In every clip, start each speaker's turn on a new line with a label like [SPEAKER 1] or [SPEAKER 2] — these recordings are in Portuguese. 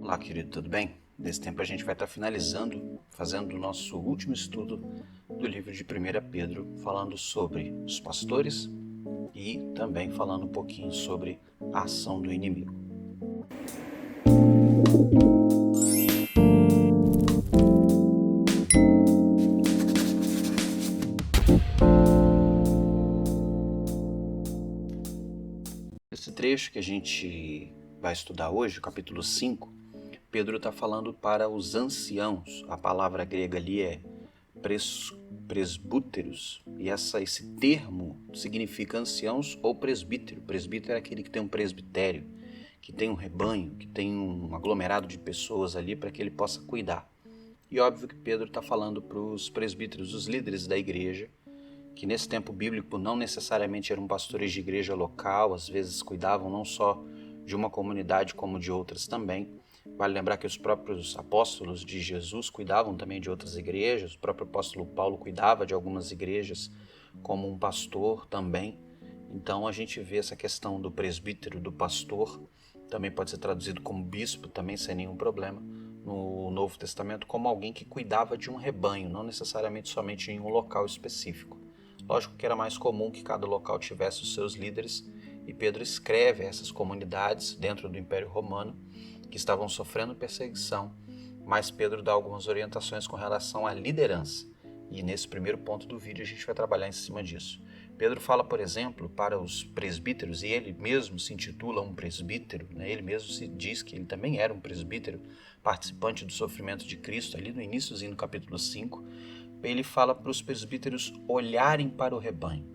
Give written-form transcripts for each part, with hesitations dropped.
[SPEAKER 1] Olá, querido, tudo bem? Nesse tempo a gente vai estar finalizando, fazendo o nosso último estudo do livro de 1 Pedro, falando sobre os pastores e também falando um pouquinho sobre a ação do inimigo. Esse trecho que a gente vai estudar hoje, o capítulo 5, Pedro está falando para os anciãos. A palavra grega ali é presbúteros, e esse termo significa anciãos ou presbítero. Presbítero é aquele que tem um presbitério, que tem um rebanho, que tem um aglomerado de pessoas ali para que ele possa cuidar. E óbvio que Pedro está falando para os presbíteros, os líderes da igreja, que nesse tempo bíblico não necessariamente eram pastores de igreja local, às vezes cuidavam não só de uma comunidade como de outras também. Vale lembrar que os próprios apóstolos de Jesus cuidavam também de outras igrejas, o próprio apóstolo Paulo cuidava de algumas igrejas como um pastor também. Então a gente vê essa questão do presbítero, do pastor, também pode ser traduzido como bispo, também sem nenhum problema, no Novo Testamento, como alguém que cuidava de um rebanho, não necessariamente somente em um local específico. Lógico que era mais comum que cada local tivesse os seus líderes, e Pedro escreve a essas comunidades dentro do Império Romano que estavam sofrendo perseguição, mas Pedro dá algumas orientações com relação à liderança. E nesse primeiro ponto do vídeo a gente vai trabalhar em cima disso. Pedro fala, por exemplo, para os presbíteros, e ele mesmo se intitula um presbítero, né? Ele mesmo se diz que ele também era um presbítero, participante do sofrimento de Cristo, ali no iníciozinho do capítulo 5, ele fala para os presbíteros olharem para o rebanho,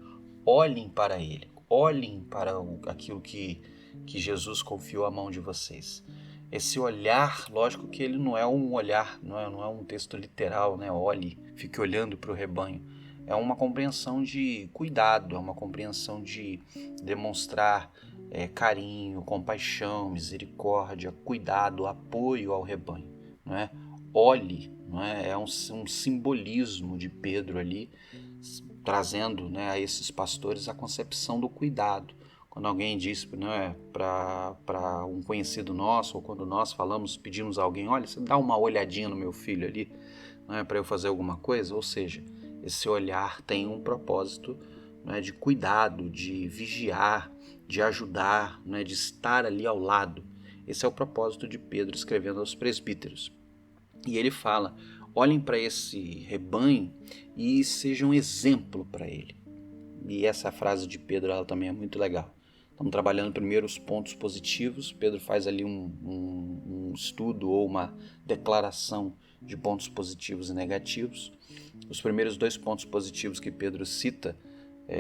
[SPEAKER 1] olhem para ele, olhem para aquilo que Jesus confiou à mão de vocês. Esse olhar, lógico que ele não é um olhar, não é um texto literal, né? Olhe, fique olhando para o rebanho. É uma compreensão de cuidado, é uma compreensão de demonstrar carinho, compaixão, misericórdia, cuidado, apoio ao rebanho, não é? Olhe, não é? É um simbolismo de Pedro ali, trazendo, né, a esses pastores a concepção do cuidado. Quando alguém diz, né, para um conhecido nosso, ou quando nós pedimos a alguém, olha, você dá uma olhadinha no meu filho ali, né, para eu fazer alguma coisa, ou seja, esse olhar tem um propósito, né, de cuidado, de vigiar, de ajudar, né, de estar ali ao lado. Esse é o propósito de Pedro escrevendo aos presbíteros. E ele fala, olhem para esse rebanho e sejam exemplo para ele. E essa frase de Pedro ela também é muito legal. Estamos trabalhando primeiro os pontos positivos. Pedro faz ali um estudo ou uma declaração de pontos positivos e negativos. Os primeiros 2 pontos positivos que Pedro cita,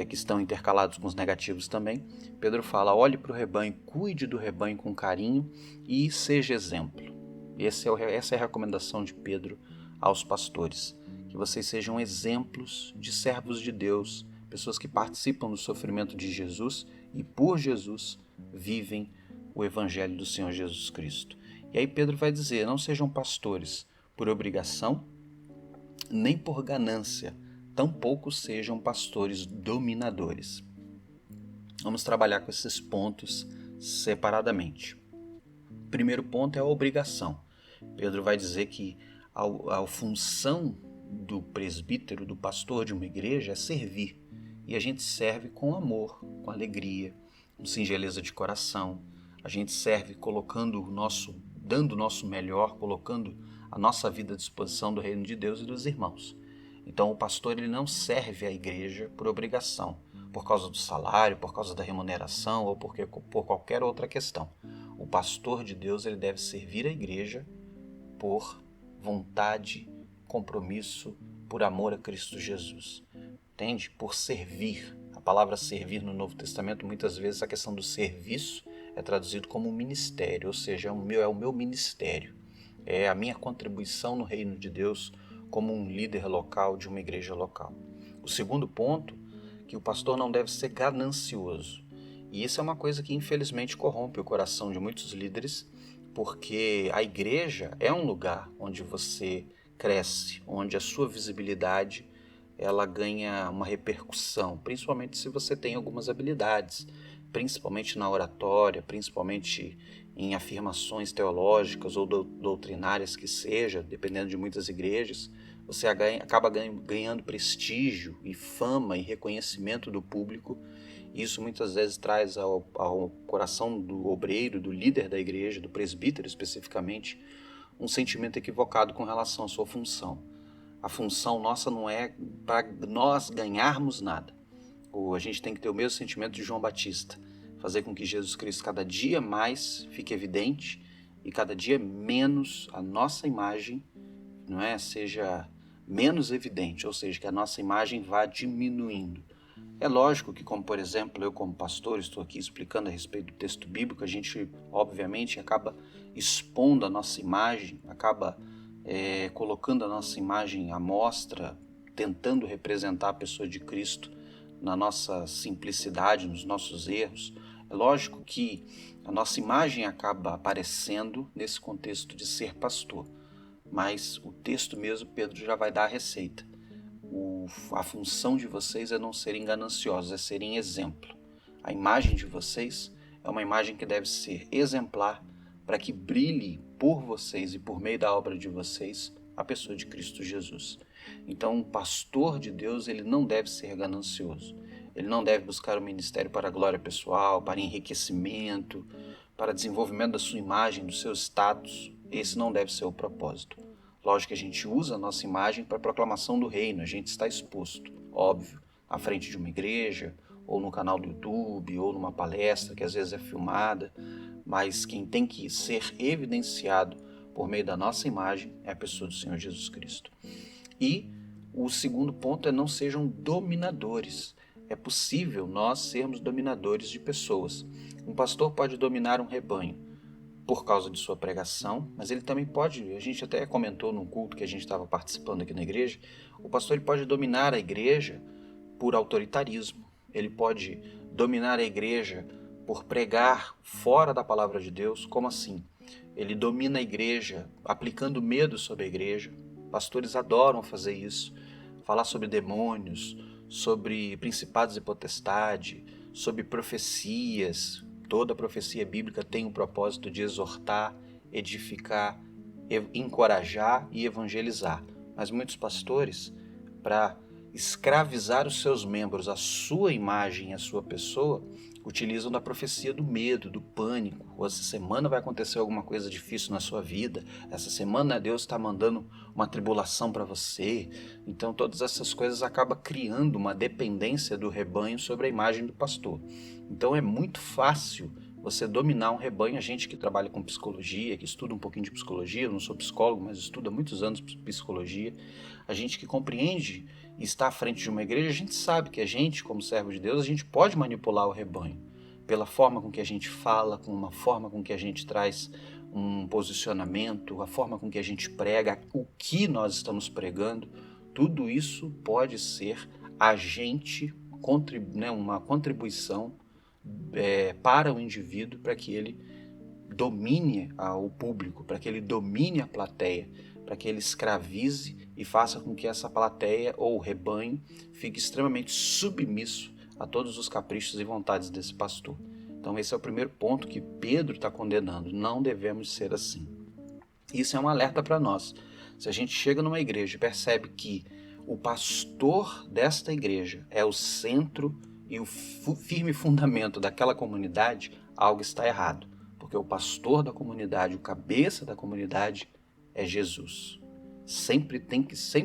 [SPEAKER 1] que estão intercalados com os negativos também, Pedro fala, olhe para o rebanho, cuide do rebanho com carinho e seja exemplo. Essa é a recomendação de Pedro aos pastores, que vocês sejam exemplos de servos de Deus, pessoas que participam do sofrimento de Jesus e por Jesus vivem o evangelho do Senhor Jesus Cristo. E aí Pedro vai dizer, não sejam pastores por obrigação, nem por ganância, tampouco sejam pastores dominadores. Vamos trabalhar com esses pontos separadamente. O primeiro ponto é a obrigação. Pedro vai dizer que a função do presbítero, do pastor de uma igreja é servir. E a gente serve com amor, com alegria, com singeleza de coração. A gente serve dando o nosso melhor, colocando a nossa vida à disposição do reino de Deus e dos irmãos. Então o pastor ele não serve à igreja por obrigação, por causa do salário, por causa da remuneração ou por qualquer outra questão. O pastor de Deus ele deve servir a igreja por vontade, compromisso, por amor a Cristo Jesus. Entende? Por servir. A palavra servir no Novo Testamento, muitas vezes a questão do serviço é traduzido como ministério, ou seja, é o meu ministério. É a minha contribuição no reino de Deus como um líder local de uma igreja local. O segundo ponto, que o pastor não deve ser ganancioso. E isso é uma coisa que infelizmente corrompe o coração de muitos líderes, porque a igreja é um lugar onde você cresce, onde a sua visibilidade ela ganha uma repercussão, principalmente se você tem algumas habilidades, principalmente na oratória, principalmente em afirmações teológicas ou doutrinárias que seja, dependendo de muitas igrejas, você acaba ganhando prestígio e fama e reconhecimento do público. Isso muitas vezes traz ao coração do obreiro, do líder da igreja, do presbítero especificamente, um sentimento equivocado com relação à sua função. A função nossa não é para nós ganharmos nada. A gente tem que ter o mesmo sentimento de João Batista, fazer com que Jesus Cristo cada dia mais fique evidente e cada dia menos a nossa imagem, não é, seja menos evidente, ou seja, que a nossa imagem vá diminuindo. É lógico que, como por exemplo, eu como pastor estou aqui explicando a respeito do texto bíblico, a gente obviamente acaba expondo a nossa imagem, acaba colocando a nossa imagem à mostra, tentando representar a pessoa de Cristo na nossa simplicidade, nos nossos erros. É lógico que a nossa imagem acaba aparecendo nesse contexto de ser pastor, mas o texto mesmo, Pedro já vai dar a receita. A função de vocês é não serem gananciosos, é serem exemplo. A imagem de vocês é uma imagem que deve ser exemplar para que brilhe por vocês e por meio da obra de vocês a pessoa de Cristo Jesus. Então, um pastor de Deus, ele não deve ser ganancioso. Ele não deve buscar o ministério para a glória pessoal, para enriquecimento, para desenvolvimento da sua imagem, do seu status. Esse não deve ser o propósito. Lógico que a gente usa a nossa imagem para a proclamação do reino, a gente está exposto, óbvio, à frente de uma igreja, ou no canal do YouTube, ou numa palestra que às vezes é filmada, mas quem tem que ser evidenciado por meio da nossa imagem é a pessoa do Senhor Jesus Cristo. E o segundo ponto é: não sejam dominadores. É possível nós sermos dominadores de pessoas. Um pastor pode dominar um rebanho por causa de sua pregação, mas ele também pode, a gente até comentou num culto que a gente estava participando aqui na igreja, o pastor ele pode dominar a igreja por autoritarismo, ele pode dominar a igreja por pregar fora da palavra de Deus. Como assim? Ele domina a igreja aplicando medo sobre a igreja. Pastores adoram fazer isso, falar sobre demônios, sobre principados e potestade, sobre profecias. Toda profecia bíblica tem o propósito de exortar, edificar, encorajar e evangelizar. Mas muitos pastores, para escravizar os seus membros, a sua imagem, a sua pessoa, utilizam da profecia do medo, do pânico. Essa semana vai acontecer alguma coisa difícil na sua vida, essa semana Deus está mandando uma tribulação para você. Então todas essas coisas acabam criando uma dependência do rebanho sobre a imagem do pastor. Então é muito fácil você dominar um rebanho. A gente que trabalha com psicologia, que estuda um pouquinho de psicologia, eu não sou psicólogo, mas estudo há muitos anos psicologia, a gente que compreende e está à frente de uma igreja, a gente sabe que a gente, como servo de Deus, a gente pode manipular o rebanho pela forma com que a gente fala, com uma forma com que a gente traz um posicionamento, a forma com que a gente prega, o que nós estamos pregando. Tudo isso pode ser agente, uma contribuição para o indivíduo, para que ele domine o público, para que ele domine a plateia, para que ele escravize e faça com que essa plateia ou rebanho fique extremamente submisso a todos os caprichos e vontades desse pastor. Então esse é o primeiro ponto que Pedro está condenando. Não devemos ser assim. Isso é um alerta para nós. Se a gente chega numa igreja e percebe que o pastor desta igreja é o centro e o firme fundamento daquela comunidade, algo está errado. Porque o pastor da comunidade, o cabeça da comunidade é Jesus. Sempre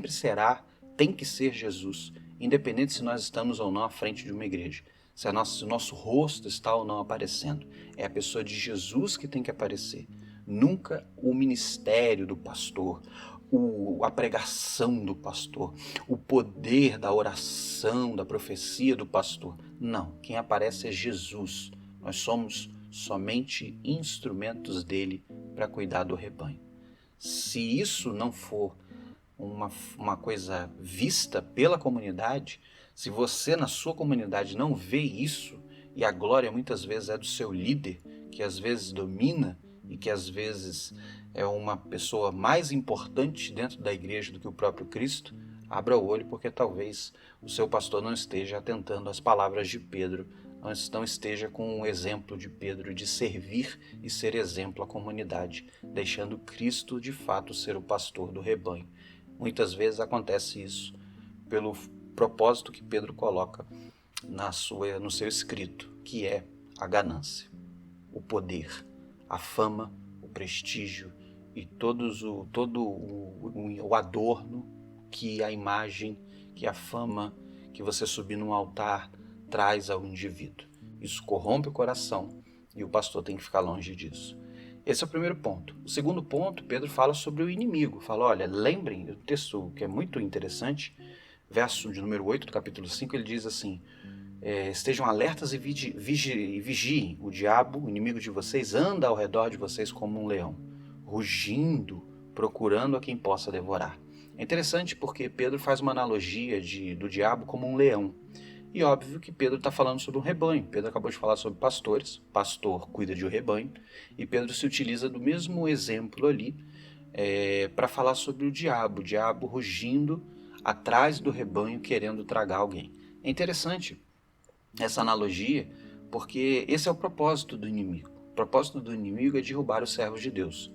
[SPEAKER 1] será, tem que ser Jesus, independente se nós estamos ou não à frente de uma igreja, se o nosso rosto está ou não aparecendo. É a pessoa de Jesus que tem que aparecer. Nunca o ministério do pastor, a pregação do pastor, o poder da oração, da profecia do pastor. Não, quem aparece é Jesus. Nós somos somente instrumentos dele para cuidar do rebanho. Se isso não for uma coisa vista pela comunidade, se você na sua comunidade não vê isso, e a glória muitas vezes é do seu líder, que às vezes domina e que às vezes é uma pessoa mais importante dentro da igreja do que o próprio Cristo, abra o olho, porque talvez o seu pastor não esteja atentando às palavras de Pedro não esteja com o exemplo de Pedro de servir e ser exemplo à comunidade, deixando Cristo de fato ser o pastor do rebanho. Muitas vezes acontece isso pelo propósito que Pedro coloca no seu escrito, que é a ganância, o poder, a fama, o prestígio e todo o adorno que a imagem, que a fama, que você subir num altar traz ao indivíduo. Isso corrompe o coração e o pastor tem que ficar longe disso. Esse é o primeiro ponto. O segundo ponto, Pedro fala sobre o inimigo. Fala, olha, lembrem, o texto que é muito interessante, verso de número 8 do capítulo 5, ele diz assim, estejam alertas e vigiem. O diabo, o inimigo de vocês, anda ao redor de vocês como um leão, rugindo, procurando a quem possa devorar. É interessante porque Pedro faz uma analogia do diabo como um leão. E óbvio que Pedro está falando sobre um rebanho. Pedro acabou de falar sobre pastores. Pastor cuida de um rebanho. E Pedro se utiliza do mesmo exemplo ali para falar sobre o diabo rugindo atrás do rebanho querendo tragar alguém. É interessante essa analogia porque esse é o propósito do inimigo. O propósito do inimigo é derrubar os servos de Deus.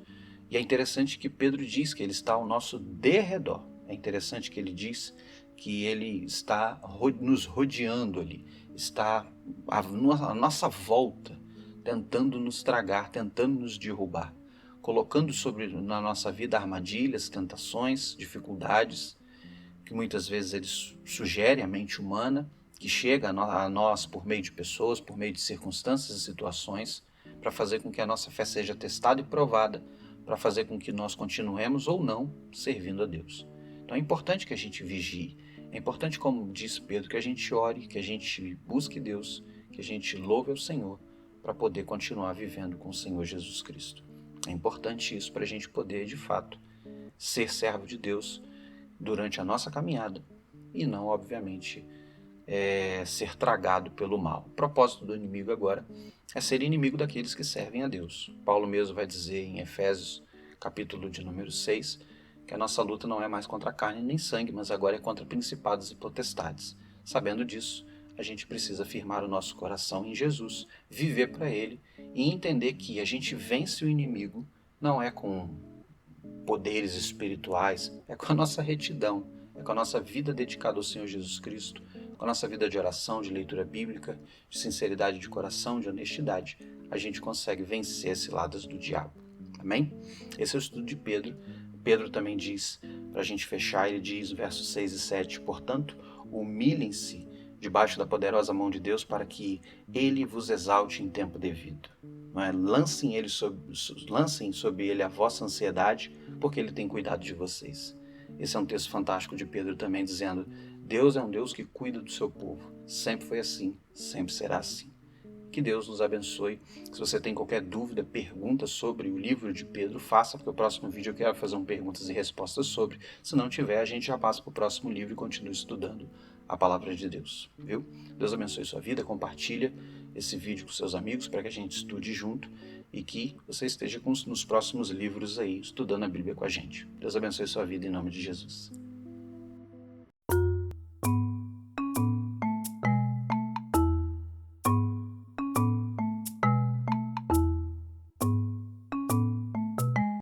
[SPEAKER 1] E é interessante que Pedro diz que ele está ao nosso derredor. É interessante que ele diz que ele está nos rodeando ali, está à nossa volta, tentando nos tragar, tentando nos derrubar, colocando na nossa vida armadilhas, tentações, dificuldades, que muitas vezes ele sugere à mente humana, que chega a nós por meio de pessoas, por meio de circunstâncias e situações, para fazer com que a nossa fé seja testada e provada, para fazer com que nós continuemos ou não servindo a Deus. Então é importante que a gente vigie, é importante, como diz Pedro, que a gente ore, que a gente busque Deus, que a gente louve ao Senhor para poder continuar vivendo com o Senhor Jesus Cristo. É importante isso para a gente poder, de fato, ser servo de Deus durante a nossa caminhada e não, obviamente, ser tragado pelo mal. O propósito do inimigo agora é ser inimigo daqueles que servem a Deus. Paulo mesmo vai dizer em Efésios, capítulo de número 6, que a nossa luta não é mais contra carne nem sangue, mas agora é contra principados e potestades. Sabendo disso, a gente precisa firmar o nosso coração em Jesus, viver para Ele e entender que a gente vence o inimigo não é com poderes espirituais, é com a nossa retidão, é com a nossa vida dedicada ao Senhor Jesus Cristo, com a nossa vida de oração, de leitura bíblica, de sinceridade de coração, de honestidade, a gente consegue vencer as ciladas do diabo. Amém? Esse é o estudo de Pedro. Pedro também diz, para a gente fechar, ele diz, versos 6 e 7, portanto, humilhem-se debaixo da poderosa mão de Deus para que Ele vos exalte em tempo devido. Não é? Lancem sobre Ele a vossa ansiedade, porque Ele tem cuidado de vocês. Esse é um texto fantástico de Pedro também, dizendo, Deus é um Deus que cuida do seu povo. Sempre foi assim, sempre será assim. Que Deus nos abençoe. Se você tem qualquer dúvida, pergunta sobre o livro de Pedro, faça, porque o próximo vídeo eu quero fazer perguntas e respostas sobre. Se não tiver, a gente já passa para o próximo livro e continua estudando a palavra de Deus, viu? Deus abençoe sua vida, compartilha esse vídeo com seus amigos para que a gente estude junto e que você esteja nos próximos livros aí, estudando a Bíblia com a gente. Deus abençoe sua vida em nome de Jesus.